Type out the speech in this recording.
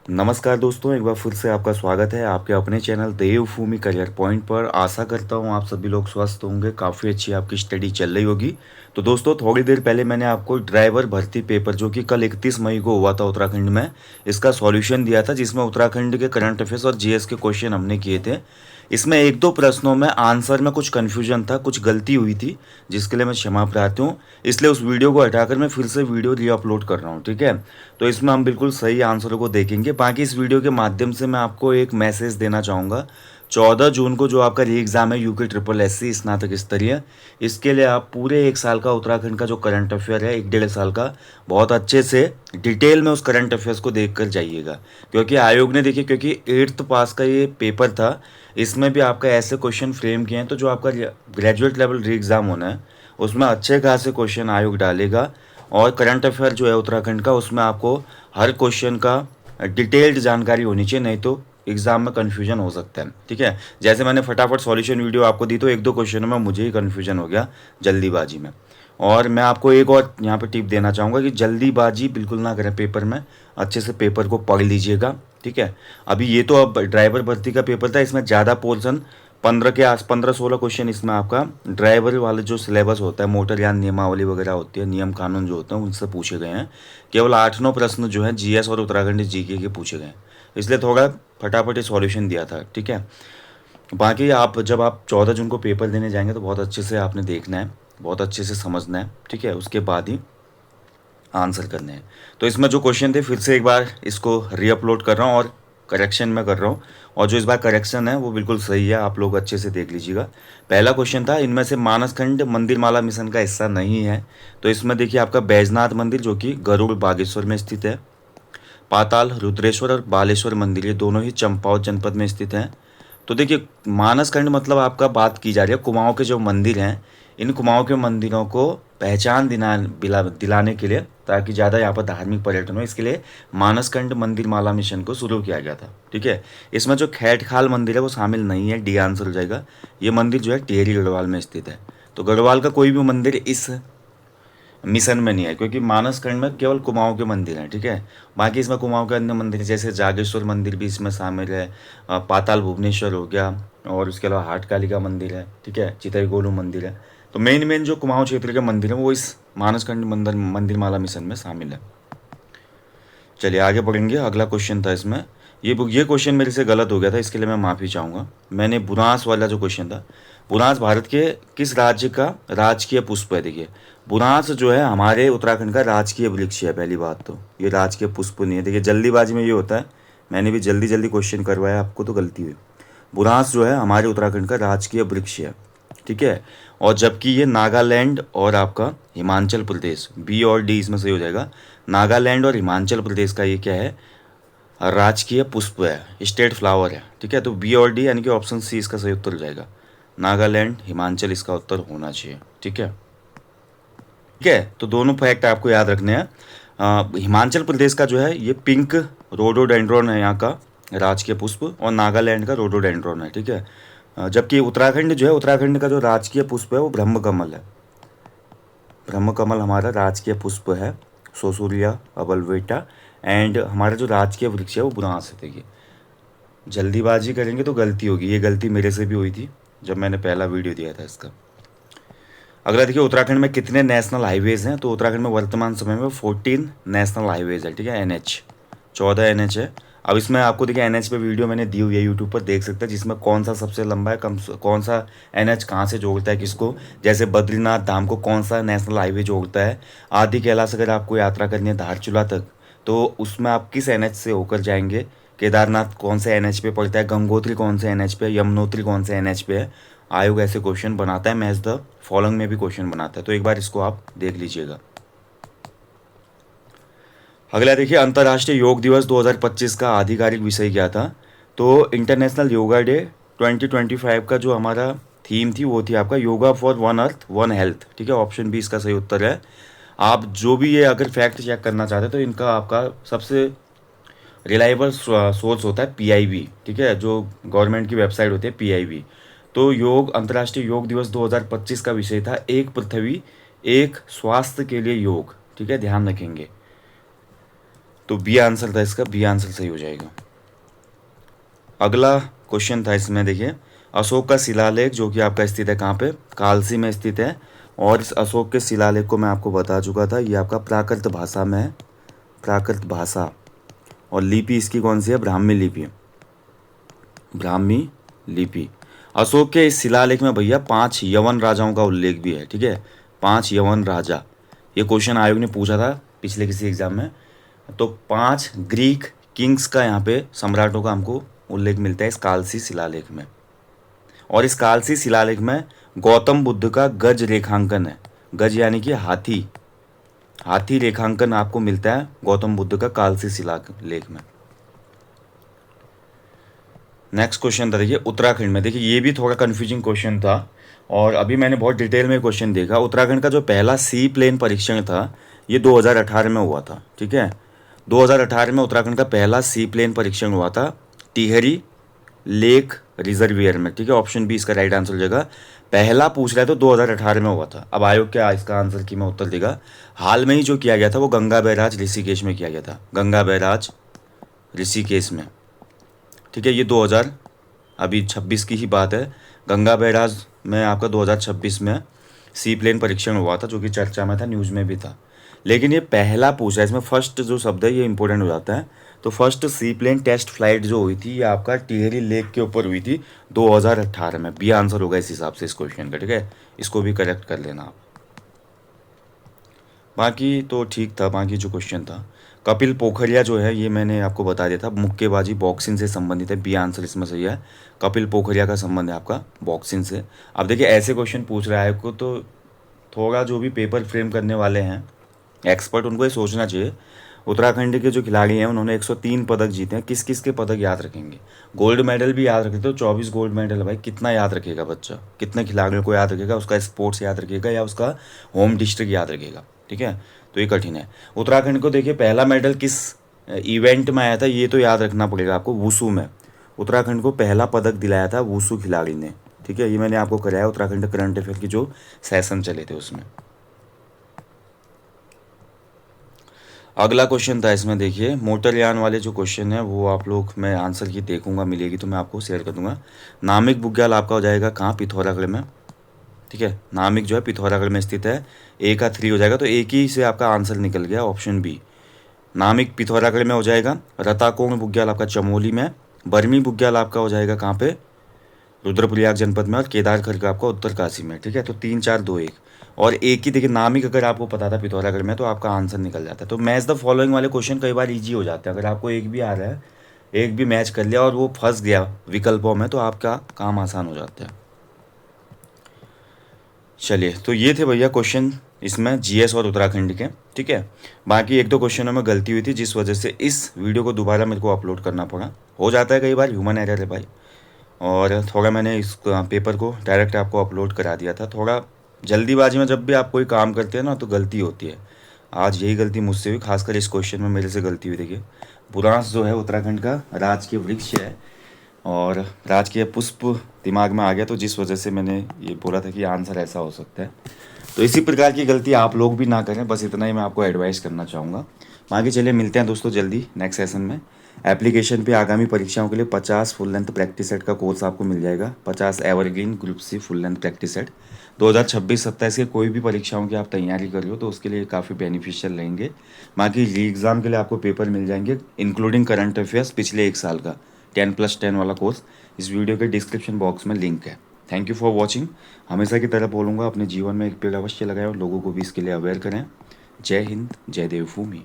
नमस्कार दोस्तों, एक बार फिर से आपका स्वागत है आपके अपने चैनल देवभूमि करियर पॉइंट पर। आशा करता हूँ आप सभी लोग स्वस्थ होंगे, काफ़ी अच्छी आपकी स्टडी चल रही होगी। तो दोस्तों, थोड़ी देर पहले मैंने आपको ड्राइवर भर्ती पेपर जो कि कल 31 मई को हुआ था उत्तराखंड में, इसका सॉल्यूशन दिया था, जिसमें उत्तराखंड के करंट अफेयर्स और जीएस के क्वेश्चन हमने किए थे। इसमें एक दो प्रश्नों में आंसर में कुछ कन्फ्यूजन था, कुछ गलती हुई थी, जिसके लिए मैं क्षमा प्रार्थी हूँ। इसलिए उस वीडियो को हटाकर मैं फिर से वीडियो री अपलोड कर रहा हूँ, ठीक है। तो इसमें हम बिल्कुल सही आंसरों को देखेंगे। बाकी इस वीडियो के माध्यम से मैं आपको एक मैसेज देना चाहूँगा। 14 जून को जो आपका री एग्ज़ाम है यूके ट्रिपल एस सी स्नातक स्तरीय, इसके लिए आप पूरे 1 साल का उत्तराखंड का जो करंट अफेयर है, 1 डेढ़ साल का, बहुत अच्छे से डिटेल में उस करंट अफेयर्स को देख कर जाइएगा। क्योंकि आयोग ने, देखिए, क्योंकि 8th पास का ये पेपर था, इसमें भी आपका ऐसे क्वेश्चन फ्रेम किए हैं, तो जो आपका ग्रेजुएट लेवल री एग्ज़ाम होना है उसमें अच्छे खासे क्वेश्चन आयोग डालेगा। और करंट अफेयर जो है उत्तराखंड का, उसमें आपको हर क्वेश्चन का डिटेल्ड जानकारी होनी चाहिए, नहीं तो एग्जाम में कन्फ्यूजन हो सकता है, ठीक है। जैसे मैंने फटाफट सॉल्यूशन वीडियो आपको दी, तो एक दो क्वेश्चनों में मुझे ही कन्फ्यूजन हो गया जल्दीबाजी में। और मैं आपको एक और यहाँ पे टिप देना चाहूँगा कि जल्दीबाजी बिल्कुल ना करें पेपर में, अच्छे से पेपर को पढ़ लीजिएगा, ठीक है। अभी ये तो अब ड्राइवर भर्ती का पेपर था, इसमें ज़्यादा पोर्सन 15 16 क्वेश्चन इसमें आपका ड्राइवर वाले जो सिलेबस होता है, मोटर यान नियमावली वगैरह होती है, नियम कानून जो होते हैं उनसे पूछे गए हैं। केवल 8 9 प्रश्न जो हैं जीएस और उत्तराखंड जीके के पूछे गए हैं, इसलिए थोड़ा फटाफट ये सॉल्यूशन दिया था, ठीक है। बाकी आप जब आप 14 जून को पेपर देने जाएंगे तो बहुत अच्छे से आपने देखना है, बहुत अच्छे से समझना है, ठीक है। उसके बाद ही आंसर करने हैं। तो इसमें जो क्वेश्चन थे फिर से एक बार इसको रीअपलोड कर रहा हूँ और करेक्शन में कर रहा हूँ। और जो इस बार करेक्शन है वो बिल्कुल सही है, आप लोग अच्छे से देख लीजिएगा। पहला क्वेश्चन था, इनमें से मानसखंड मंदिर माला मिशन का हिस्सा नहीं है। तो इसमें देखिए आपका बैजनाथ मंदिर जो कि गरुड़ बागेश्वर में स्थित है, पाताल रुद्रेश्वर और बालेश्वर मंदिर ये दोनों ही चंपावत जनपद में स्थित हैं। तो देखिए, मानसखंड मतलब आपका बात की जा रही है कुमाऊं के जो मंदिर हैं, इन कुमाऊं के मंदिरों को पहचान दिलाने के लिए, ताकि ज़्यादा यहाँ पर धार्मिक पर्यटन हो, इसके लिए मानसखंड मंदिर माला मिशन को शुरू किया गया था, ठीक है। इसमें जो खैटखाल मंदिर है वो शामिल नहीं है, डी आंसर हो जाएगा। ये मंदिर जो है टिहरी गढ़वाल में स्थित है। तो गढ़वाल का कोई भी मंदिर इस मिशन में नहीं है, क्योंकि मानसखंड में केवल कुमाऊं के मंदिर हैं, ठीक है। बाकी इसमें कुमाऊं के अन्य मंदिर जैसे जागेश्वर मंदिर भी इसमें शामिल है, पाताल भुवनेश्वर हो गया, और उसके अलावा हाट काली का मंदिर है, ठीक है, चितई गोलू मंदिर है। तो मेन मेन जो कुमाऊं क्षेत्र के मंदिर हैं वो इस मानसखंड मंदिर माला मिशन में शामिल है। चलिए आगे बढ़ेंगे। अगला क्वेश्चन था इसमें, ये क्वेश्चन मेरे से गलत हो गया था, इसके लिए मैं माफ़ी चाहूँगा। मैंने बुरांस वाला जो क्वेश्चन था, बुरांस भारत के किस राज्य का राजकीय पुष्प है? देखिए, बुरांस जो है हमारे उत्तराखंड का राजकीय वृक्ष है। पहली बात तो ये राजकीय पुष्प नहीं है। देखिए, जल्दीबाजी में ये होता है, मैंने भी जल्दी जल्दी क्वेश्चन करवाया, आपको तो गलती हुई। बुरांस जो है हमारे उत्तराखंड का राजकीय वृक्ष है, ठीक है। और जबकि ये नागालैंड और आपका हिमाचल प्रदेश, बी और डी इसमें सही हो जाएगा, नागालैंड और हिमाचल प्रदेश का ये क्या है, राजकीय पुष्प है, स्टेट फ्लावर है, ठीक है। तो बी और डी यानी कि ऑप्शन सी इसका सही उत्तर हो जाएगा। नागालैंड हिमाचल इसका उत्तर होना चाहिए, ठीक है। ठीक है, तो दोनों फैक्ट आपको याद रखने हैं। हिमाचल प्रदेश का जो है ये पिंक रोडोडेंड्रॉन है यहाँ का राजकीय पुष्प, और नागालैंड का रोडोडेंड्रॉन है, ठीक है। जबकि उत्तराखंड जो है, उत्तराखंड का जो राजकीय पुष्प है वो ब्रह्मकमल है। ब्रह्मकमल हमारा राजकीय पुष्प है, सोसूरिया अबलवेटा। एंड हमारा जो राजकीय वृक्ष है वो बुरांस है। देखिए, जल्दीबाजी करेंगे तो गलती होगी, ये गलती मेरे से भी हुई थी जब मैंने पहला वीडियो दिया था इसका। अगला देखिए, उत्तराखंड में कितने नेशनल हाईवेज हैं? तो उत्तराखंड में वर्तमान समय में 14 नेशनल हाईवेज है, ठीक है। NH 14 NH है। अब इसमें आपको देखिए NH पे वीडियो मैंने दी हुई है, यूट्यूब पर देख सकते हैं, जिसमें कौन सा सबसे लंबा है, कौन सा NH कहाँ से जोड़ता है किसको। जैसे बद्रीनाथ धाम को कौन सा नेशनल हाईवे जोड़ता है, आदि कैलाश अगर आपको यात्रा करनी है धारचूला तक, तो उसमें आप किस NH से होकर जाएंगे। केदारनाथ कौन से NH पे पड़ता है, गंगोत्री कौन से NH पे, यमुनोत्री कौन से NH पे है। आयोग ऐसे क्वेश्चन बनाता है, मैच द फॉलोइंग में भी क्वेश्चन बनाता है, तो एक बार इसको आप देख लीजिएगा। अगला देखिए, अंतर्राष्ट्रीय योग दिवस 2025 का आधिकारिक विषय क्या था? तो इंटरनेशनल योगा डे 2025 का जो हमारा थीम थी वो थी आपका yoga for one earth one health, ठीक है। ऑप्शन बी इसका सही उत्तर है। आप जो भी ये अगर फैक्ट चेक करना चाहते हैं तो इनका आपका सबसे रिलायबल सोर्स होता है PIB, ठीक है, जो गवर्नमेंट की वेबसाइट होती है PIB। तो योग अंतर्राष्ट्रीय योग दिवस 2025 का विषय था एक पृथ्वी एक स्वास्थ्य के लिए योग, ठीक है, ध्यान रखेंगे। तो बी आंसर था इसका, बी आंसर सही हो जाएगा। अगला क्वेश्चन था इसमें, देखिए अशोक का शिलालेख जो कि आपका स्थित है कहाँ पे, कालसी में स्थित है। और इस अशोक के शिलालेख को मैं आपको बता चुका था, ये आपका प्राकृत भाषा में है, प्राकृत भाषा। और लिपि इसकी कौन सी है, ब्राह्मी लिपि, ब्राह्मी लिपि। अशोक के इस शिलालेख में भैया 5 यवन राजाओं का उल्लेख भी है, ठीक है, 5 यवन राजा। ये क्वेश्चन आयोग ने पूछा था पिछले किसी एग्जाम में। तो 5 ग्रीक किंग्स का यहाँ पे सम्राटों का हमको उल्लेख मिलता है इस कालसी शिलालेख में। और इस कालसी शिलालेख में गौतम बुद्ध का गज रेखांकन है, गज यानी कि हाथी, हाथी रेखांकन आपको मिलता है गौतम बुद्ध का कालसी शिलालेख में। नेक्स्ट क्वेश्चन था देखिए उत्तराखंड में, देखिए ये भी थोड़ा कन्फ्यूजिंग क्वेश्चन था और अभी मैंने बहुत डिटेल में क्वेश्चन देखा। उत्तराखंड का जो पहला सी प्लेन परीक्षण था ये 2018 में हुआ था, ठीक है, 2018 में उत्तराखंड का पहला सी प्लेन परीक्षण हुआ था टिहरी लेक रिजर्वियर में, ठीक है, ऑप्शन बी इसका राइट आंसर हो जाएगा। पहला पूछ रहा है तो 2018 में हुआ था। अब आयोग क्या इसका आंसर की मैं उत्तर देगा, हाल में ही जो किया गया था वो गंगा बैराज ऋषिकेश में किया गया था, गंगा बैराज ऋषिकेश में, ठीक है, ये 2000 अभी 26 की ही बात है। गंगा बैराज में आपका 2026 में सी प्लेन परीक्षण हुआ था जो कि चर्चा में था, न्यूज़ में भी था। लेकिन ये पहला पूछा है, इसमें फर्स्ट जो शब्द है ये इंपॉर्टेंट हो जाता है। तो फर्स्ट सी प्लेन टेस्ट फ्लाइट जो हुई थी ये आपका टिहरी लेक के ऊपर हुई थी 2018 में। बी आंसर होगा इस हिसाब से इस क्वेश्चन का, ठीक है, इसको भी करेक्ट कर लेना आप। बाकी तो ठीक था, बाकी जो क्वेश्चन था कपिल पोखरिया जो है ये मैंने आपको बता दिया था, मुक्केबाजी बॉक्सिंग से संबंधित है, बी आंसर इसमें सही है। कपिल पोखरिया का संबंध है आपका बॉक्सिंग से। अब देखिए ऐसे क्वेश्चन पूछ रहा है आपको तो थोड़ा जो भी पेपर फ्रेम करने वाले हैं एक्सपर्ट उनको ये सोचना चाहिए। उत्तराखंड के जो खिलाड़ी हैं उन्होंने 103 पदक जीते हैं, किस किस के पदक याद रखेंगे, गोल्ड मेडल भी याद रखे तो 24 गोल्ड मेडल है भाई, कितना याद रखेगा बच्चा, कितने खिलाड़ियों को याद रखेगा, उसका स्पोर्ट्स याद रखेगा या उसका होम डिस्ट्रिक्ट याद रखेगा, ठीक है, तो ये कठिन है। उत्तराखंड को देखिए पहला मेडल किस इवेंट में आया था ये तो याद रखना पड़ेगा आपको, वुसू में उत्तराखंड को पहला पदक दिलाया था वुसू खिलाड़ी ने, ठीक है, ये मैंने आपको कराया उत्तराखंड करंट अफेयर की जो सेशन चले थे उसमें। अगला क्वेश्चन था इसमें, देखिए मोटरयान वाले जो क्वेश्चन है वो आप लोग, मैं आंसर की देखूंगा मिलेगी तो मैं आपको शेयर कर दूंगा। नामिक बुग्याल आपका हो जाएगा कहाँ, पिथौरागढ़ में, ठीक है, नामिक जो है पिथौरागढ़ में स्थित है, ए का 3 हो जाएगा तो एक ही से आपका आंसर निकल गया, ऑप्शन बी नामिक पिथौरागढ़ में हो जाएगा। रताकोण बुग्याल आपका चमोली में, बर्मी बुग्याल आपका हो जाएगा कहाँ पे, रुद्रप्रयाग जनपद में, और केदारखंड का आपका उत्तरकाशी में, ठीक है, तो 3 4 2 1 और एक ही, देखिए नामिक अगर आपको पता था पिथौरागढ़ में तो आपका आंसर निकल जाता है। तो मैच द फॉलोइंग वाले क्वेश्चन कई बार इजी हो जाते हैं, अगर आपको एक भी आ रहा है, एक भी मैच कर लिया और वो फंस गया विकल्पों में तो आपका काम आसान हो जाता है। चलिए तो ये थे भैया क्वेश्चन इसमें जीएस और उत्तराखंड के, ठीक है। बाकी एक दो क्वेश्चनों में गलती हुई थी जिस वजह से इस वीडियो को दोबारा मेरे को अपलोड करना पड़ा, हो जाता है कई बार, ह्यूमन एरर है भाई। और थोड़ा मैंने इस पेपर को डायरेक्ट आपको अपलोड करा दिया था, थोड़ा जल्दीबाजी में जब भी आप कोई काम करते हैं ना तो गलती होती है। आज यही गलती मुझसे हुई, खासकर इस क्वेश्चन में मेरे से गलती हुई। देखिए बुरांस जो है उत्तराखंड का राजकीय वृक्ष है और राजकीय पुष्प दिमाग में आ गया, तो जिस वजह से मैंने ये बोला था कि आंसर ऐसा हो सकता है। तो इसी प्रकार की गलती आप लोग भी ना करें, बस इतना ही मैं आपको एडवाइस करना चाहूँगा। बाकी चलिए मिलते हैं दोस्तों जल्दी नेक्स्ट सेशन में। एप्लीकेशन पे आगामी परीक्षाओं के लिए 50 फुल लेंथ प्रैक्टिस सेट का कोर्स आपको मिल जाएगा, 50 evergreen group C full length practice set. 2026-27 के कोई भी परीक्षाओं की आप तैयारी कर रहे हो तो उसके लिए काफ़ी बेनिफिशियल रहेंगे। बाकी री एग्ज़ाम के लिए आपको पेपर मिल जाएंगे इंक्लूडिंग करंट अफेयर्स पिछले 1 साल का 10+10 वाला कोर्स, इस वीडियो के डिस्क्रिप्शन बॉक्स में लिंक है। Thank you for watching. हमेशा की तरह बोलूँगा अपने जीवन में एक पेड़ अवश्य लगाएं और लोगों को भी इसके लिए अवेयर करें। जय हिंद, जय देवभूमि।